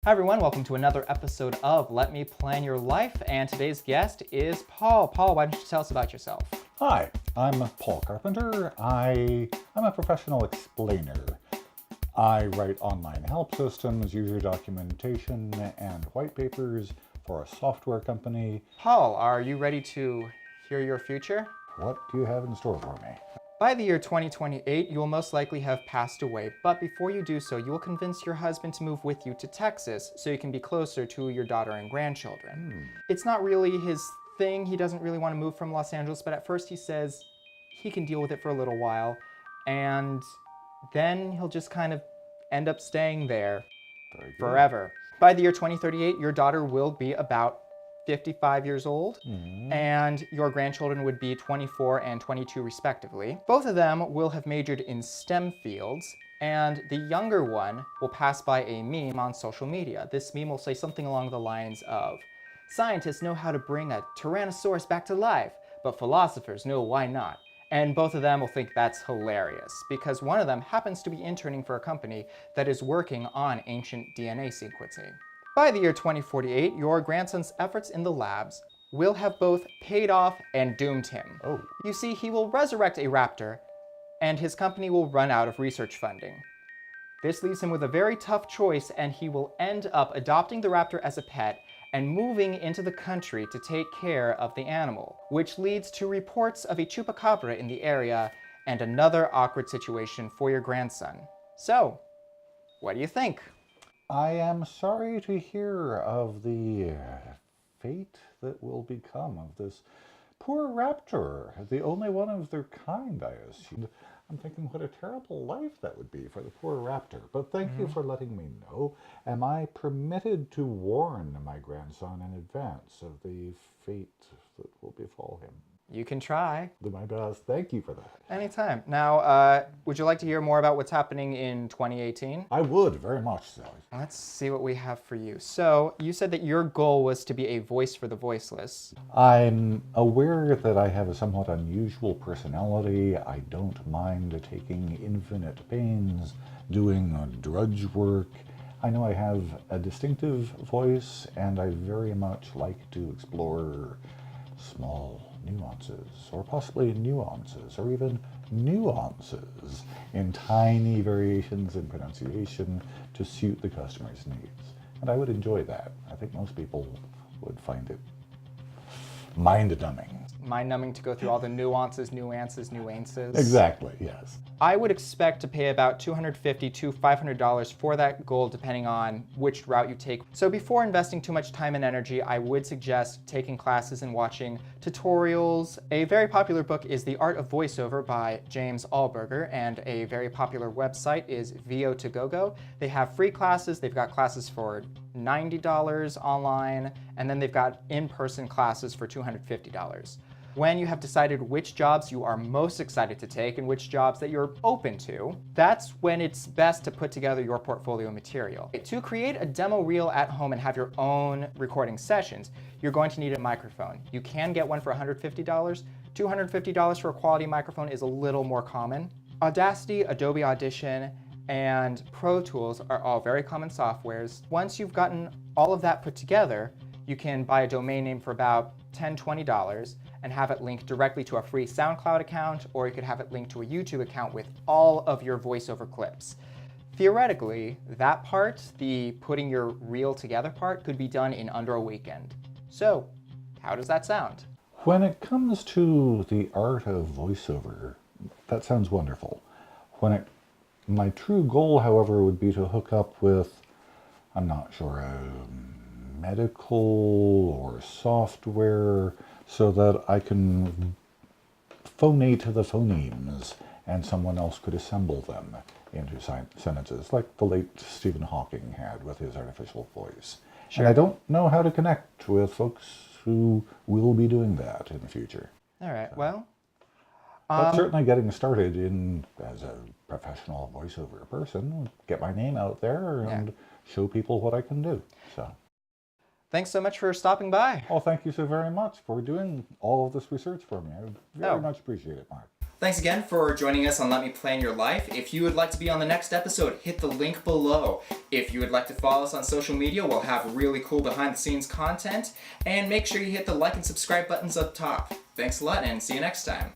Hi everyone, welcome to another episode of Let Me Plan Your Life, and today's guest is Paul. Paul, why don't you tell us about yourself? Hi, I'm Paul Carpenter. I'm a professional explainer. I write online help systems, user documentation, and white papers for a software company. Paul, are you ready to hear your future? What do you have in store for me? By the year 2028, you will most likely have passed away, but before you do so, you will convince your husband to move with you to Texas so you can be closer to your daughter and grandchildren. It's not really his thing. He doesn't really want to move from Los Angeles, but at first he says he can deal with it for a little while, and then he'll just kind of end up staying there Very good. forever. By the year 2038, your daughter will be about 55 years old, and your grandchildren would be 24 and 22 respectively. Both of them will have majored in STEM fields, and the younger one will pass by a meme on social media. This meme will say something along the lines of, "Scientists know how to bring a Tyrannosaurus back to life, but philosophers know why not." And both of them will think that's hilarious, because one of them happens to be interning for a company that is working on ancient DNA sequencing. By the year 2048, your grandson's efforts in the labs will have both paid off and doomed him. Oh. You see, he will resurrect a raptor, and his company will run out of research funding. This leaves him with a very tough choice, and he will end up adopting the raptor as a pet and moving into the country to take care of the animal, which leads to reports of a chupacabra in the area and another awkward situation for your grandson. So, what do you think? I am sorry to hear of the fate that will become of this poor raptor, the only one of their kind, I assume. I'm thinking what a terrible life that would be for the poor raptor. But thank you for letting me know. Am I permitted to warn my grandson in advance of the fate that will befall him? You can try. Do my best. Thank you for that. Anytime. Now, would you like to hear more about what's happening in 2018? I would, very much so. Let's see what we have for you. So, you said that your goal was to be a voice for the voiceless. I'm aware that I have a somewhat unusual personality. I don't mind taking infinite pains, doing drudge work. I know I have a distinctive voice, and I very much like to explore small nuances, or possibly nuances, or even nuances in tiny variations in pronunciation to suit the customer's needs. And I would enjoy that. I think most people would find it mind-numbing. Mind-numbing to go through all the nuances. Exactly, yes. I would expect to pay about $250 to $500 for that goal, depending on which route you take. So before investing too much time and energy, I would suggest taking classes and watching tutorials. A very popular book is The Art of Voiceover by James Alberger, and a very popular website is VO2GoGo. They have free classes. They've got classes for $90 online, and then they've got in-person classes for $250. When you have decided which jobs you are most excited to take and which jobs that you're open to, that's when it's best to put together your portfolio material. To create a demo reel at home and have your own recording sessions, you're going to need a microphone. You can get one for $150. $250 for a quality microphone is a little more common. Audacity, Adobe Audition, and Pro Tools are all very common softwares. Once you've gotten all of that put together, you can buy a domain name for about $10, $20 and have it linked directly to a free SoundCloud account, or you could have it linked to a YouTube account with all of your voiceover clips. Theoretically, that part, the putting your reel together part, could be done in under a weekend. So, how does that sound? When it comes to the art of voiceover, that sounds wonderful. My true goal, however, would be to hook up with, I'm not sure, a medical or software, so that I can phonate the phonemes and someone else could assemble them into sentences, like the late Stephen Hawking had with his artificial voice. Sure. And I don't know how to connect with folks who will be doing that in the future. All right, well. But certainly getting started as a professional voiceover person, get my name out there and show people what I can do. So. Thanks so much for stopping by. Oh, thank you so very much for doing all of this research for me. I very much appreciate it, Mark. Thanks again for joining us on Let Me Plan Your Life. If you would like to be on the next episode, hit the link below. If you would like to follow us on social media, we'll have really cool behind-the-scenes content. And make sure you hit the like and subscribe buttons up top. Thanks a lot, and see you next time.